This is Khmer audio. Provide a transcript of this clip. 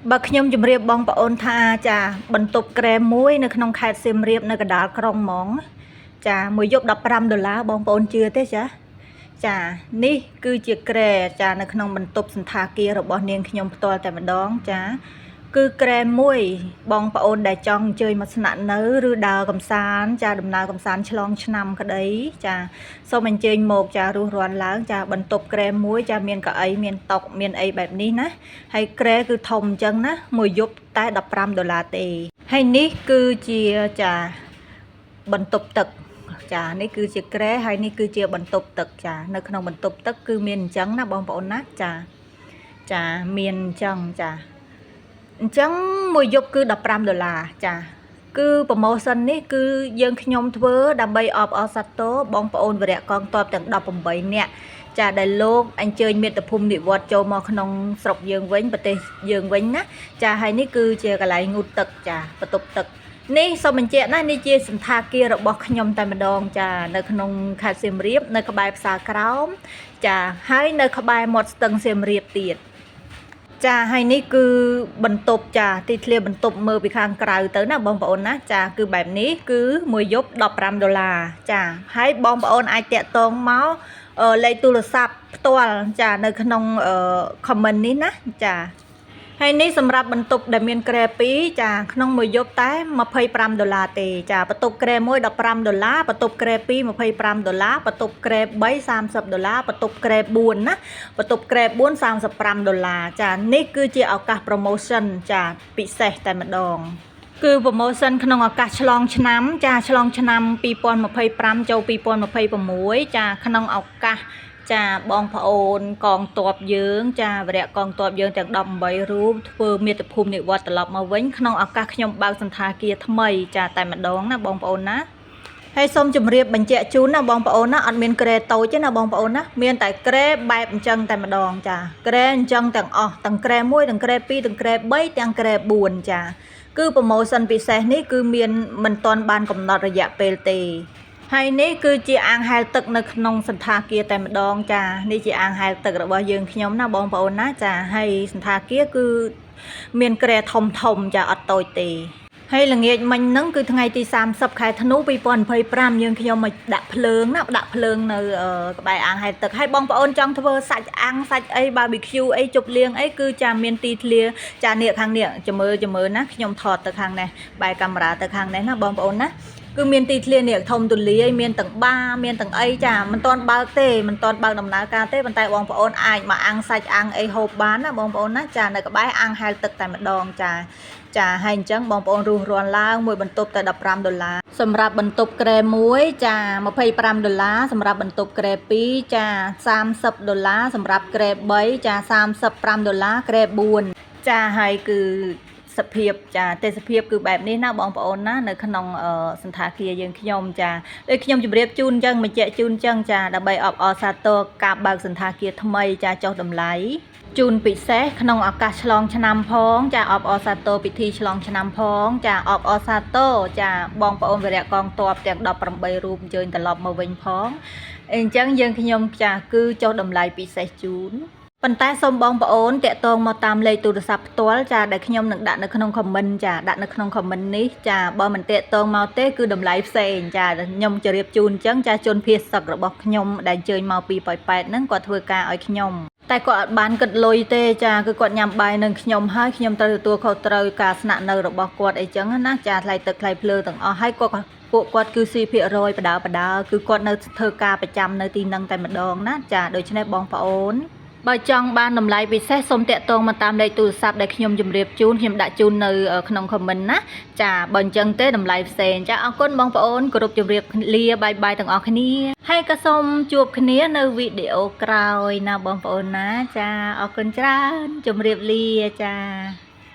បើខ្ញុំជម្រាបបងប្អូនថាចាបន្ទប់ក្រែមួយនៅក្នុងខេត្តសៀមរាបនៅកណ្ដាលក្រុងហ្មងចាមួយយប់$15បងប្អូនជឿទេចានេះគឺជាក្រែចានៅក្នុងបន្ទប់សន្តាគាររបស់នាងខ្ញុំផ្ទាល់តែម្ដងចាគឺក្រែមួយបងប្អូនដែលចង់អញ្ជើញមកស្នាក់នៅឬដើរកំសាន្តចាដំណើរកំសាន្តឆ្លងឆ្នាំក្តីចាសូមអញ្ជើញមកចារស់រាន់ឡើងចាបន្ទប់ក្រែមួយចាមានកៅអីមានតុមានអីបែបនេះណាហើយក្រែគឺធំអញ្ចឹងណាមួយយប់តែ$15ទេហើយនេះគឺជាចាបន្ទប់ទឹកចានេះគឺជាក្រែហើយនេះគឺជាបន្ទប់ទឹកចានៅក្នុងបន្ទប់ទឹកគឺមានអញ្ចឹងណាបងប្អូនណាចាមានអញ្ចឹងចាអញ្ចឹងមួយយប់គឺ$15ចាគឺប្រូម៉ូសិននេះគឺយើងខ្ញុំធ្វើដើម្បីអបអរសាទរបងប្អូនវរៈកងទ័ពទាំង18នាក់ចាដែលលោកអញ្ជើញមាតុភូមិនិវត្តចូលមកក្នុងស្រុកយើងវិញប្រទេសយើងវិញណាចាហើយនេះគឺជាកន្លែងងូតទឹកចាបន្ទប់ទឹកនេះសូមបញ្ជាក់ណានេះជាសន្តាគាររបស់ខ្ញុំតែម្ដងចានៅក្នុងខេត្តសៀមរាបនៅក្បែរផ្សារក្រោមចាហើយនៅក្បែរមាត់ស្ទឹងសៀមរាបទៀតចាហើយនេះគឺបន្ទប់ចាទីធ្លាបន្ទប់មើលពីខាងក្រៅទៅណាបងប្អូនណាចាគឺបែបនេះគឺមួយយប់$15ចាហើយបងប្អូនអាចតាក់ទងមកលេខទូរស័ព្ទផ្ទាល់ចានៅក្នុងcomment នេះណាចាហើយនេះសម្រាប់បន្ទប់ដែលមានក្រែ2ចាក្នុងមួយយប់តែ$25ទេចាបន្ទប់ក្រែ1$15បន្ទប់ក្រែ2$25បន្ទប់ក្រែ3$30បន្ទប់ក្រែ4ណាបន្ទប់ក្រែ4$35ចានេះគឺជាឱកាស promotion ចាពិសេសតែម្ដងគឺ promotion ក្នុងឱកាសឆ្លងឆ្នាំចាឆ្លងឆ្នាំ2025ចូល2026ចាក្នុងឱកាសចាបងប្អូនកងទ័ពយើងចាវរៈកងទ័ពយើងទាំង18រូបធ្វើមាតុភូមិនិវត្តត្រឡប់មកវិញក្នុងឱកាសខ្ញុំបើកសន្តាគារថ្មីចាតែម្ដងណាបងប្អូនណាហើយសូមជម្រាបបញ្ជាក់ជូនណាបងប្អូនណាអត់មានក្រែតូចទេណាបងប្អូនណាមានតែក្រែបែបអញ្ចឹងតែម្ដងចាក្រែអញ្ចឹងទាំងអស់ទាំងក្រែ1ទាំងក្រែ2ទាំងក្រែ3ទាំងក្រែ4ចាគឺប្រូម៉ូសិនពិសេសនេះគឺមានមិនទាន់បានកំណត់រយៈពេលទេហើយនេះគឺជាអាងហែលទឹកនៅក្នុងសន្តាគារតែម្ដងចានេះជាអាងហែលទឹករបស់យើងខ្ញុំណាបងប្អូនណាចាហើយសន្តាគារគឺមានក្រែធំចាអត់តូចទេហើយល្ងាចមិញហ្នឹងគឺថ្ងៃទី30ខែធ្នូ2025យើងខ្ញុំមកដាក់ភ្លើងណាដាក់ភ្លើងនៅក្បែរអាងហែលទឹកហើយបងប្អូនចង់ធ្វើសាច់អាំងសាច់អី barbecue អីជប់លៀងអីគឺចាមានទីធ្លាចានេះខាងនេះចាំមើលណាខ្ញុំថតទៅខាងនេះបែរកាមេរ៉ាទៅខាងនេះណាបងប្អូនណាគឺមានទីធ្លានេះធំទូលាយមានទាំងបារមានទាំងអីចាមិនទាន់បើកទេមិនទាន់បើកដំណើរការទេប៉ុន្តែបងប្អូនអាចមកអាំងសាច់អាំងអីហូបបានណាបងប្អូនណាចានៅក្បែរអាំងហែលទឹកតែម្ដងចាហើយអញ្ចឹងបងប្អូនរស់រាន់ឡើងមួយបន្ទប់តែ$15សម្រាប់បន្ទប់ក្រែ1ចា$25សម្រាប់បន្ទប់ក្រែ2ចា$30សម្រាប់ក្រែ3ចា$35ក្រែ4ចាហើយគឺសភាពចាទេសភាពគឺបែបនេះណាបងប្អូនណានៅក្នុងសន្តាគារយើងខ្ញុំចាដូចខ្ញុំជម្រាបជូនអញ្ចឹងបញ្ជាក់ជូនអញ្ចឹងចាដើម្បីអបអរសាទរការបើកសន្តាគារថ្មីចាចុះតម្លៃជូនពិសេសក្នុងឱកាសឆ្លងឆ្នាំផងចាអបអរសាទរពិធីឆ្លងឆ្នាំផងចាអបអរសាទរចាបងប្អូនវរៈកងទ័ពទាំង18រូបអញ្ជើញត្រឡប់មកវិញផងអញ្ចឹងយើងខ្ញុំចាគឺចុះតម្លៃពិសេសជូនប៉ុន្តែសូមបងប្អូនតាក់ទងមកតាមលេខទូរស័ព្ទផ្ទាល់ចាដែលខ្ញុំនឹងដាក់នៅក្នុង comment ចាដាក់នៅក្នុង comment នេះចាបើមិនតាក់ទងមកទេគឺតម្លៃផ្សេងចាខ្ញុំជម្រាបជូនអញ្ចឹងចាជនភៀសសឹករបស់ខ្ញុំដែលអញ្ជើញមកពីប៉ោយប៉ែតហ្នឹងគាត់ធ្វើការឲ្យខ្ញុំតែគាត់អត់បានគិតលុយទេចាគឺគាត់ញ៉ាំបាយនឹងខ្ញុំហើយខ្ញុំត្រូវទទួលខុសត្រូវការស្នាក់នៅរបស់គាត់អីចឹងណាចាថ្លៃទឹកថ្លៃភ្លើងទាំងអស់ហើយពួកគាត់គឺស៊ី%បដាគឺគាត់នៅធ្វើការប្រចាំនៅទីហ្នឹងតែម្ដងណាចាដូច្នេះបងប្អូនបើចង់បានតម្លៃពិសេសសូមតាក់ទងមកតាមលេខទូរស័ព្ទដែលខ្ញុំជម្រាបជូនខ្ញុំដាក់ជូននៅក្នុង comment ណាចាបើអញ្ចឹងទេតម្លៃផ្សេងចាអរគុណបងប្អូនគោរពជម្រាបលាបាយទាំងអស់គ្នាហើយក៏សូមជួបគ្នានៅវីដេអូក្រោយណាបងប្អូនណាចាអរគុណច្រើនជម្រាបលាចា